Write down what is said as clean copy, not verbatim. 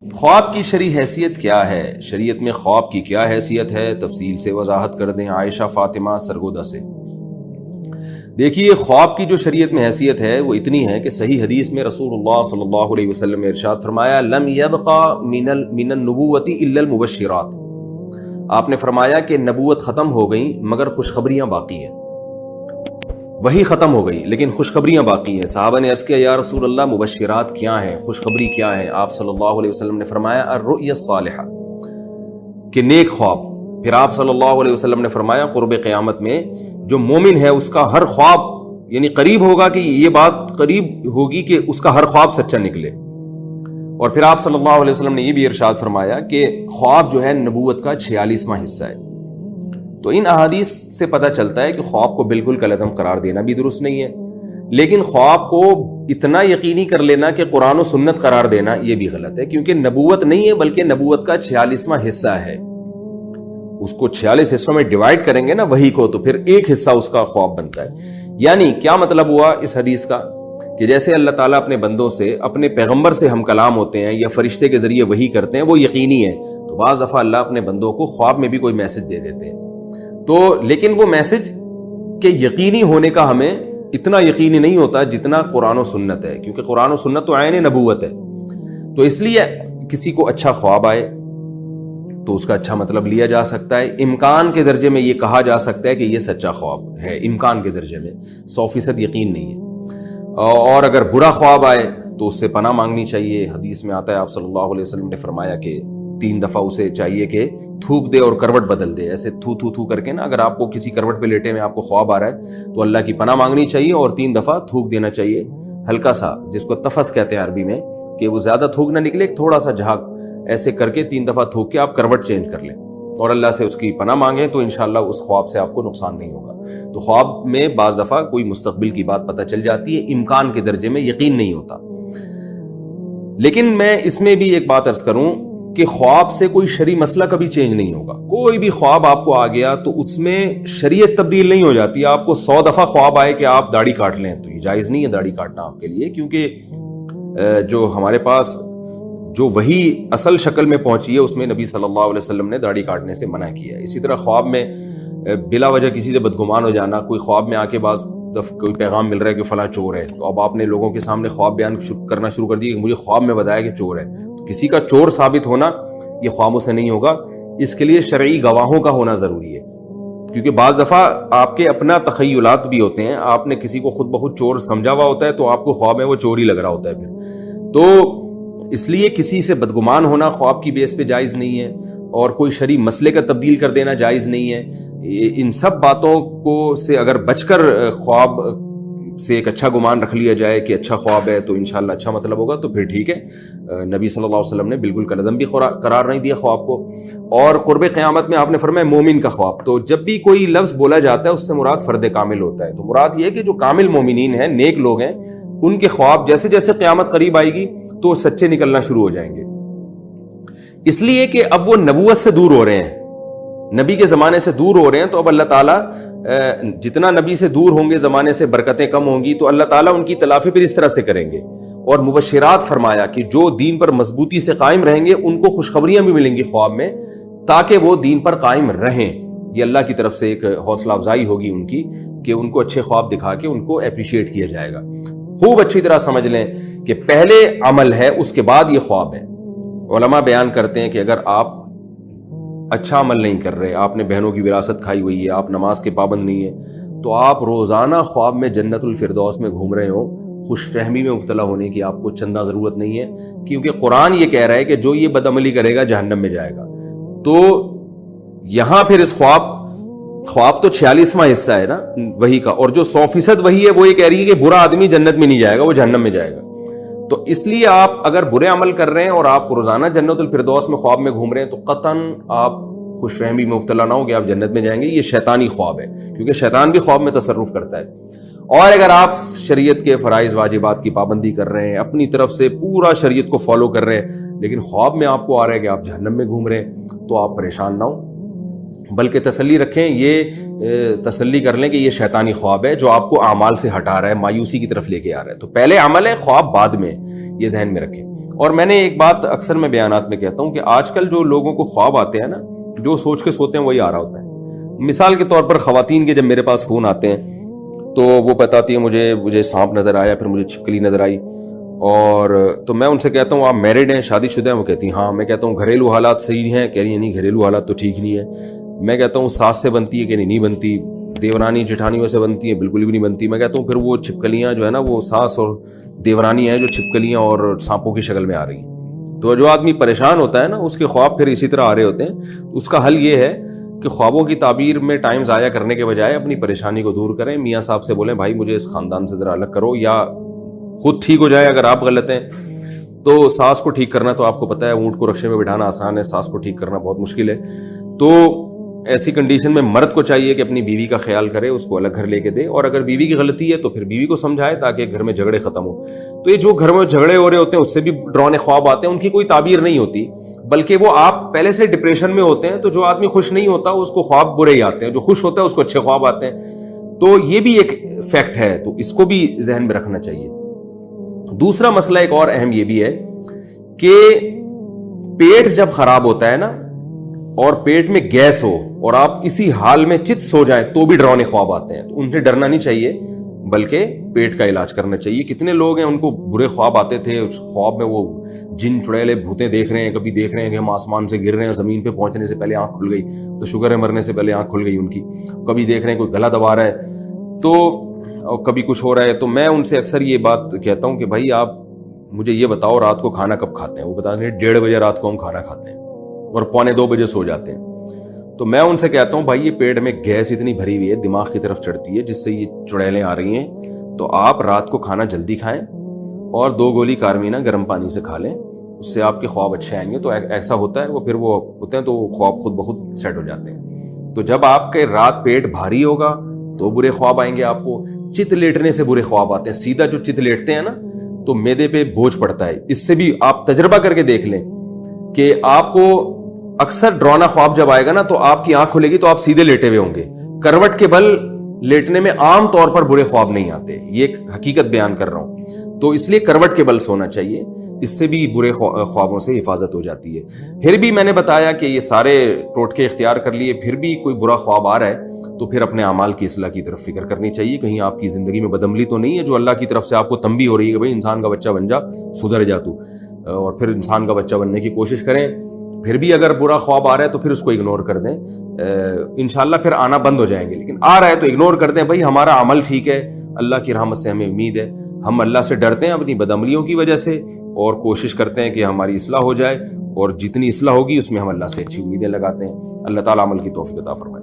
خواب کی شرعی حیثیت کیا ہے؟ شریعت میں خواب کی کیا حیثیت ہے؟ تفصیل سے وضاحت کر دیں عائشہ فاطمہ سرگودا سے۔ دیکھیے، خواب کی جو شریعت میں حیثیت ہے وہ اتنی ہے کہ صحیح حدیث میں رسول اللہ صلی اللہ علیہ وسلم نے ارشاد فرمایا لم یبقى من النبوۃ الا المبشرات۔ آپ نے فرمایا کہ نبوت ختم ہو گئی مگر خوشخبریاں باقی ہیں۔ وہی ختم ہو گئی لیکن خوشخبریاں باقی ہیں۔ صحابہ نے عرض کیا یا رسول اللہ مبشرات کیا ہیں، خوشخبری کیا ہے؟ آپ صلی اللہ علیہ وسلم نے فرمایا الرؤیا الصالحہ، کہ نیک خواب۔ پھر آپ صلی اللہ علیہ وسلم نے فرمایا قرب قیامت میں جو مومن ہے اس کا ہر خواب، یعنی قریب ہوگا کہ یہ بات قریب ہوگی کہ اس کا ہر خواب سچا نکلے۔ اور پھر آپ صلی اللہ علیہ وسلم نے یہ بھی ارشاد فرمایا کہ خواب جو ہے نبوت کا 46واں حصہ ہے۔ تو ان احادیث سے پتہ چلتا ہے کہ خواب کو بالکل کالعدم قرار دینا بھی درست نہیں ہے، لیکن خواب کو اتنا یقینی کر لینا کہ قرآن و سنت قرار دینا یہ بھی غلط ہے، کیونکہ نبوت نہیں ہے بلکہ نبوت کا 46واں حصہ ہے۔ اس کو 46 حصوں میں ڈیوائیڈ کریں گے نا وہی کو، تو پھر ایک حصہ اس کا خواب بنتا ہے۔ یعنی کیا مطلب ہوا اس حدیث کا کہ جیسے اللہ تعالیٰ اپنے بندوں سے، اپنے پیغمبر سے ہم کلام ہوتے ہیں یا فرشتے کے ذریعے وحی کرتے ہیں وہ یقینی ہے، تو بعض دفعہ اللہ اپنے بندوں کو خواب میں بھی کوئی میسج دے دیتے ہیں، تو لیکن وہ میسج کے یقینی ہونے کا ہمیں اتنا یقینی نہیں ہوتا جتنا قرآن و سنت ہے، کیونکہ قرآن و سنت تو عین نبوت ہے۔ تو اس لیے کسی کو اچھا خواب آئے تو اس کا اچھا مطلب لیا جا سکتا ہے، امکان کے درجے میں یہ کہا جا سکتا ہے کہ یہ سچا خواب ہے، امکان کے درجے میں 100% یقین نہیں ہے۔ اور اگر برا خواب آئے تو اس سے پناہ مانگنی چاہیے۔ حدیث میں آتا ہے آپ صلی اللہ علیہ وسلم نے فرمایا کہ 3 دفعہ اسے چاہیے کہ تھوک دے اور کروٹ بدل دے، ایسے تھو کر کے نا، اگر آپ کو کسی کروٹ پہ لیٹے میں آپ کو خواب آ رہا ہے تو اللہ کی پناہ مانگنی چاہیے اور 3 دفعہ تھوک دینا چاہیے، ہلکا سا، جس کو تفت کہتے ہیں عربی میں، کہ وہ زیادہ تھوک نہ نکلے، تھوڑا سا جھاگ، ایسے کر کے 3 دفعہ تھوک کے آپ کروٹ چینج کر لیں اور اللہ سے اس کی پناہ مانگیں تو انشاءاللہ اس خواب سے آپ کو نقصان نہیں ہوگا۔ تو خواب میں بعض دفعہ کوئی مستقبل کی بات پتہ چل جاتی ہے، امکان کے درجے میں یقین نہیں ہوتا۔ لیکن میں اس میں بھی ایک بات عرض کروں کہ خواب سے کوئی شرعی مسئلہ کبھی چینج نہیں ہوگا۔ کوئی بھی خواب آپ کو آ گیا تو اس میں شریعت تبدیل نہیں ہو جاتی۔ آپ کو 100 دفعہ خواب آئے کہ آپ داڑھی کاٹ لیں تو یہ جائز نہیں ہے داڑھی کاٹنا آپ کے لیے، کیونکہ جو ہمارے پاس جو وہی اصل شکل میں پہنچی ہے اس میں نبی صلی اللہ علیہ وسلم نے داڑھی کاٹنے سے منع کیا ہے۔ اسی طرح خواب میں بلا وجہ کسی سے بدگمان ہو جانا، کوئی خواب میں آ کے بعض کوئی پیغام مل رہا ہے کہ فلاں چور ہے، تو اب آپ نے لوگوں کے سامنے خواب بیان کرنا شروع کر دیا کہ مجھے خواب میں بتایا کہ چور ہے، تو کسی کا چور ثابت ہونا یہ خوابوں سے نہیں ہوگا۔ اس کے لیے شرعی گواہوں کا ہونا ضروری ہے، کیونکہ بعض دفعہ آپ کے اپنا تخیلات بھی ہوتے ہیں، آپ نے کسی کو خود بخود چور سمجھا ہوا ہوتا ہے تو آپ کو خواب میں وہ چور ہی لگ رہا ہوتا ہے پھر۔ تو اس لیے کسی سے بدگمان ہونا خواب کی بیس پہ جائز نہیں ہے، اور کوئی شرعی مسئلے کا تبدیل کر دینا جائز نہیں ہے۔ ان سب باتوں کو سے اگر بچ کر خواب سے ایک اچھا گمان رکھ لیا جائے کہ اچھا خواب ہے تو انشاءاللہ اچھا مطلب ہوگا تو پھر ٹھیک ہے۔ نبی صلی اللہ علیہ وسلم نے بالکل کالعدم بھی قرار نہیں دیا خواب کو۔ اور قرب قیامت میں آپ نے فرمایا مومن کا خواب، تو جب بھی کوئی لفظ بولا جاتا ہے اس سے مراد فرد کامل ہوتا ہے، تو مراد یہ ہے کہ جو کامل مومنین ہیں، نیک لوگ ہیں، ان کے خواب جیسے جیسے قیامت قریب آئے گی تو سچے نکلنا شروع ہو جائیں گے، اس لیے کہ اب وہ نبوت سے دور ہو رہے ہیں، نبی کے زمانے سے دور ہو رہے ہیں، تو اب اللہ تعالیٰ جتنا نبی سے دور ہوں گے زمانے سے برکتیں کم ہوں گی، تو اللہ تعالیٰ ان کی تلافی پھر اس طرح سے کریں گے۔ اور مبشرات فرمایا کہ جو دین پر مضبوطی سے قائم رہیں گے ان کو خوشخبریاں بھی ملیں گی خواب میں، تاکہ وہ دین پر قائم رہیں۔ یہ اللہ کی طرف سے ایک حوصلہ افزائی ہوگی ان کی کہ ان کو اچھے خواب دکھا کے ان کو اپریشیٹ کیا جائے گا۔ خوب اچھی طرح سمجھ لیں کہ پہلے عمل ہے اس کے بعد یہ خواب ہے۔ علماء بیان کرتے ہیں کہ اگر آپ اچھا عمل نہیں کر رہے، آپ نے بہنوں کی وراثت کھائی ہوئی ہے، آپ نماز کے پابند نہیں ہیں، تو آپ روزانہ خواب میں جنت الفردوس میں گھوم رہے ہوں، خوش فہمی میں مبتلا ہونے کی آپ کو چندہ ضرورت نہیں ہے، کیونکہ قرآن یہ کہہ رہا ہے کہ جو یہ بدعملی کرے گا جہنم میں جائے گا۔ تو یہاں پھر اس خواب تو 46واں حصہ ہے نا وہی کا، اور جو 100% وہی ہے وہ یہ کہہ رہی ہے کہ برا آدمی جنت میں نہیں جائے گا، وہ جہنم میں جائے گا۔ تو اس لیے آپ اگر برے عمل کر رہے ہیں اور آپ روزانہ جنت الفردوس میں خواب میں گھوم رہے ہیں تو قطعاً آپ خوش فہمی میں مبتلا نہ ہو کہ آپ جنت میں جائیں گے، یہ شیطانی خواب ہے، کیونکہ شیطان بھی خواب میں تصرف کرتا ہے۔ اور اگر آپ شریعت کے فرائض واجبات کی پابندی کر رہے ہیں، اپنی طرف سے پورا شریعت کو فالو کر رہے ہیں، لیکن خواب میں آپ کو آ رہا ہے کہ آپ جہنم میں گھوم رہے ہیں، تو آپ پریشان نہ ہوں، بلکہ تسلی رکھیں، یہ تسلی کر لیں کہ یہ شیطانی خواب ہے جو آپ کو اعمال سے ہٹا رہا ہے، مایوسی کی طرف لے کے آ رہا ہے. تو پہلے عمل ہے، خواب بعد میں، یہ ذہن میں رکھیں. اور میں نے ایک بات اکثر میں بیانات میں کہتا ہوں کہ آج کل جو لوگوں کو خواب آتے ہیں نا، جو سوچ کے سوتے ہیں وہی آ رہا ہوتا ہے. مثال کے طور پر خواتین کے جب میرے پاس فون آتے ہیں تو وہ بتاتی ہیں مجھے سانپ نظر آیا، پھر مجھے چھپکلی نظر آئی. اور تو میں ان سے کہتا ہوں آپ میرڈ ہیں، شادی شدہ ہیں؟ وہ کہتی ہیں ہاں. میں کہتا ہوں گھریلو حالات صحیح ہیں؟ کہہ رہی ہیں نہیں گھریلو حالات تو ٹھیک نہیں ہے. میں کہتا ہوں ساس سے بنتی ہے کہ نہیں بنتی؟ دیورانی جٹھانیوں سے بنتی ہے؟ بالکل بھی نہیں بنتی. میں کہتا ہوں پھر وہ چھپکلیاں جو ہے نا وہ ساس اور دیورانی ہیں جو چھپکلیاں اور سانپوں کی شکل میں آ رہی ہیں. تو جو آدمی پریشان ہوتا ہے نا اس کے خواب پھر اسی طرح آ رہے ہوتے ہیں. اس کا حل یہ ہے کہ خوابوں کی تعبیر میں ٹائم ضائع کرنے کے بجائے اپنی پریشانی کو دور کریں. میاں صاحب سے بولیں بھائی مجھے اس خاندان سے ذرا الگ کرو، یا خود ٹھیک ہو جائے اگر آپ غلط ہیں. تو ساس کو ٹھیک کرنا تو آپ کو پتہ ہے اونٹ کو رکشے میں بٹھانا آسان ہے، ساس کو ٹھیک کرنا بہت مشکل ہے. تو ایسی کنڈیشن میں مرد کو چاہیے کہ اپنی بیوی کا خیال کرے، اس کو الگ گھر لے کے دے، اور اگر بیوی کی غلطی ہے تو پھر بیوی کو سمجھائے تاکہ گھر میں جھگڑے ختم ہو. تو یہ جو گھر میں جھگڑے ہو رہے ہوتے ہیں اس سے بھی ڈرانے خواب آتے ہیں، ان کی کوئی تعبیر نہیں ہوتی، بلکہ وہ آپ پہلے سے ڈپریشن میں ہوتے ہیں. تو جو آدمی خوش نہیں ہوتا اس کو خواب برے ہی آتے ہیں، جو خوش ہوتا ہے اس کو اچھے خواب آتے ہیں. تو یہ بھی ایک فیکٹ ہے، تو اس کو بھی ذہن میں رکھنا چاہیے. دوسرا مسئلہ ایک اور اہم یہ بھی ہے کہ پیٹ جب خراب ہوتا ہے نا اور پیٹ میں گیس ہو اور آپ اسی حال میں چت سو جائیں تو بھی ڈراؤنے خواب آتے ہیں. تو ان سے ڈرنا نہیں چاہیے بلکہ پیٹ کا علاج کرنا چاہیے. کتنے لوگ ہیں ان کو برے خواب آتے تھے، اس خواب میں وہ جن چڑیلے بھوتیں دیکھ رہے ہیں، کبھی دیکھ رہے ہیں کہ ہم آسمان سے گر رہے ہیں، زمین پہ پہنچنے سے پہلے آنکھ کھل گئی تو شکر ہے مرنے سے پہلے آنکھ کھل گئی ان کی. کبھی دیکھ رہے ہیں کوئی گلا دبا رہا ہے، تو کبھی کچھ ہو رہا ہے. تو میں ان سے اکثر یہ بات کہتا ہوں کہ بھائی آپ مجھے یہ بتاؤ رات کو کھانا کب کھاتے ہیں؟ وہ بتاتے ہیں 1:30 بجے رات کو ہم کھانا کھاتے ہیں اور 1:45 بجے سو جاتے ہیں. تو میں ان سے کہتا ہوں بھائی یہ پیٹ میں گیس اتنی بھری ہوئی ہے، دماغ کی طرف چڑھتی ہے جس سے یہ چڑیلیں آ رہی ہیں. تو آپ رات کو کھانا جلدی کھائیں اور 2 گولی کارمینا گرم پانی سے کھا لیں، اس سے آپ کے خواب اچھے آئیں گے. تو ایسا ہوتا ہے وہ پھر وہ ہوتے ہیں تو خواب خود بخود سیٹ ہو جاتے ہیں. تو جب آپ کے رات پیٹ بھاری ہوگا تو برے خواب آئیں گے آپ کو. چت لیٹنے سے برے خواب آتے ہیں. سیدھا جو چت لیٹتے ہیں نا تو معدے پہ بوجھ پڑتا ہے. اس سے بھی آپ تجربہ کر کے دیکھ لیں کہ آپ کو اکثر ڈرانا خواب جب آئے گا نا تو آپ کی آنکھ کھلے گی تو آپ سیدھے لیٹے ہوئے ہوں گے. کروٹ کے بل لیٹنے میں عام طور پر برے خواب نہیں آتے، یہ ایک حقیقت بیان کر رہا ہوں. تو اس لیے کروٹ کے بل سونا چاہیے، اس سے بھی برے خوابوں سے حفاظت ہو جاتی ہے. پھر بھی میں نے بتایا کہ یہ سارے ٹوٹکے اختیار کر لیے، پھر بھی کوئی برا خواب آ رہا ہے تو پھر اپنے اعمال کی اصلاح کی طرف فکر کرنی چاہیے. کہیں آپ کی زندگی میں بدعملی تو نہیں ہے جو اللہ کی طرف سے آپ کو تنبیہ ہو رہی ہے کہ بھائی انسان کا بچہ بن جا، سدھر جا تو، اور پھر انسان کا بچہ بننے کی کوشش کریں. پھر بھی اگر برا خواب آ رہا ہے تو پھر اس کو اگنور کر دیں، انشاءاللہ پھر آنا بند ہو جائیں گے. لیکن آ رہا ہے تو اگنور کر دیں، بھائی ہمارا عمل ٹھیک ہے، اللہ کی رحمت سے ہمیں امید ہے. ہم اللہ سے ڈرتے ہیں اپنی بدعملیوں کی وجہ سے اور کوشش کرتے ہیں کہ ہماری اصلاح ہو جائے، اور جتنی اصلاح ہوگی اس میں ہم اللہ سے اچھی امیدیں لگاتے ہیں. اللہ تعالیٰ عمل کی توفیق عطا فرمائے.